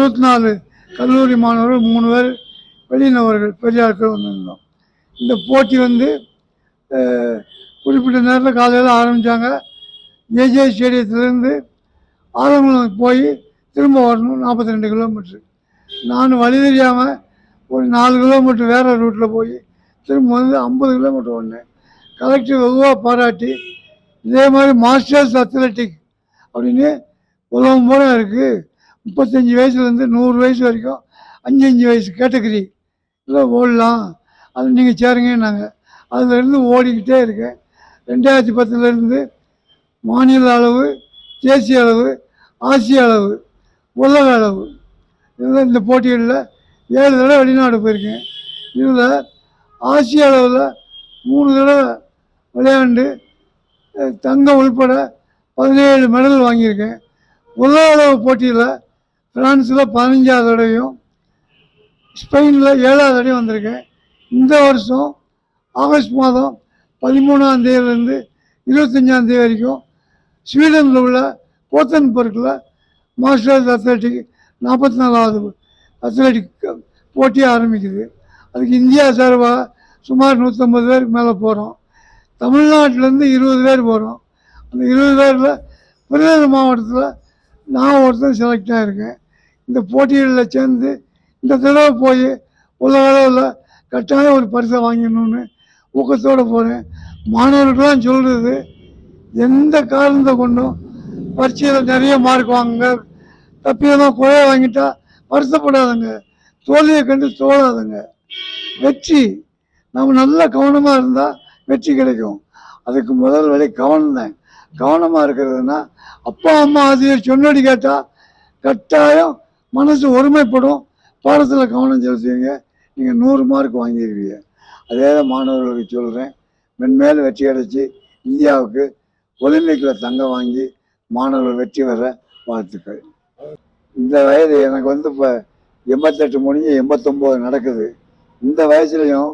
64 கல்லூரி மாணவர்கள் 3 பேர் வெளிநபர்கள் பெரிய ஆட்கள் வந்திருந்தோம். இந்த போட்டி வந்து குறிப்பிட்ட நேரத்தில் காலையில் ஆரம்பித்தாங்க. ஜேஜே ஸ்டேடியத்திலேருந்து ஆலங்குளம் போய் திரும்ப வரணும் 42 கிலோமீட்ரு. நான் வழி தெரியாமல் ஒரு 4 கிலோமீட்டர் வேறு ரூட்டில் போய் திரும்ப வந்து 50 கிலோமீட்டர் ஓடினேன். கலெக்டர் வெகுவாக பாராட்டி இதே மாதிரி மாஸ்டர்ஸ் அத்லெட்டிக் அப்படின்னு உலகம் போல இருக்குது, 35 வயசுலேருந்து 100 வயசு வரைக்கும் 5 வயசு கேட்டகரி இல்லை ஓடலாம், அது நீங்கள் சேருங்கன்னாங்க. அதிலேருந்து ஓடிக்கிட்டே இருக்கேன். 2010 மாநில அளவு, தேசிய அளவு, ஆசிய அளவு, உலக அளவு இதில் இந்த போட்டிகளில் 7 தடவை வெளிநாடு போயிருக்கேன். இதில் ஆசிய அளவில் 3 தடவை விளையாண்டு தங்கம் உள்பட 17 மெடல் வாங்கியிருக்கேன். உலக அளவு போட்டியில் ஃப்ரான்ஸில் 15வது தடவையும் ஸ்பெயினில் 7வது தடவையும் வந்திருக்கேன். இந்த வருஷம் ஆகஸ்ட் மாதம் 13ஆம் தேதியிலேருந்து 25ஆம் தேதி வரைக்கும் ஸ்வீடனில் உள்ள கோத்தன்பர்க்கில் மாஸ்டர்ஸ் அத்லெட்டிக் 44வது அத்லெட்டிக் போட்டி ஆரம்பிக்குது. அதுக்கு இந்தியா சார்பாக சுமார் 150 பேருக்கு மேலே போகிறோம். தமிழ்நாட்டிலேருந்து 20 பேர் போகிறோம். அந்த 20 பேரில் விருதுநகர் மாவட்டத்தில் நான் ஒருத்தர் செலக்ட் ஆகிருக்கேன். இந்த போட்டிகளில் சேர்ந்து இந்த தடவை போய் உலக அளவில் கட்டாயம் ஒரு பரிசை வாங்கிடணும்னு ஊக்கத்தோடு போகிறேன். மாணவர்கள்லாம் சொல்கிறது, எந்த காரணத்தை கொண்டும் பரீட்சையில் நிறைய மார்க் வாங்குங்க, தப்பியெல்லாம் குறைய வாங்கிட்டா வருத்தப்படாதுங்க, தோல்வியை கண்டு தோழாதுங்க. வெற்றி நம்ம நல்ல கவனமாக இருந்தால் வெற்றி கிடைக்கும். அதுக்கு முதல் வழி கவனம் தான். கவனமாக இருக்கிறதுனா அப்பா அம்மா ஆசிரியர் சொன்னடி கேட்டால் கட்டாயம் மனசு ஒருமைப்படும், பாடத்தில் கவனம் செலுத்துவீங்க, நீங்கள் 100 மார்க் வாங்கிடுவீங்க. அதே தான் மாணவர்களுக்கு சொல்கிறேன். மென்மேலும் வெற்றி கிடைச்சி இந்தியாவுக்கு ஒலிம்பிக்கில் தங்கம் வாங்கி மாணவர்கள் வெற்றி பெற வாழ்த்துக்கள். இந்த வயது எனக்கு வந்து இப்போ 88 முடிஞ்சு 89 நடக்குது. இந்த வயசுலையும்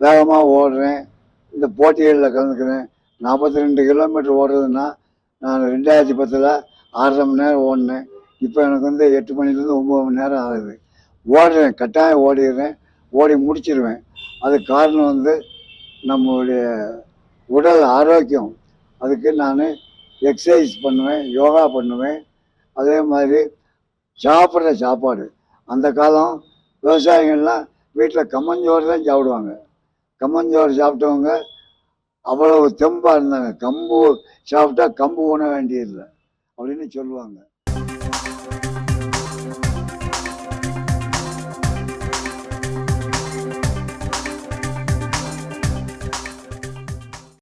வேகமாக ஓடுறேன், இந்த போட்டிகளில் கலந்துக்கிறேன். 42 கிலோமீட்டர் ஓடுறதுன்னா நான் 2010 6.5 மணி நேரம் ஓடினேன். இப்போ எனக்கு வந்து 8 மணிலேருந்து 9 மணி நேரம் ஆகுது. ஓடுறேன், கட்டாயம் ஓடிடுறேன், ஓடி முடிச்சிடுவேன். அதுக்கு காரணம் வந்து நம்மளுடைய உடல் ஆரோக்கியம். அதுக்கு நான் எக்ஸசைஸ் பண்ணுவேன், யோகா பண்ணுவேன். அதே மாதிரி சாப்பிட்ற சாப்பாடு, அந்த காலம் விவசாயிகள்லாம் வீட்டில் கம்மஞ்சோறு தான் சாப்பிடுவாங்க. கம்மஞ்சோறு சாப்பிட்டவங்க அவ்வளவு தெம்பாக இருந்தாங்க. கம்பு சாப்பிட்டா கம்பு உண வேண்டியதில்லை அப்படின்னு சொல்லுவாங்க.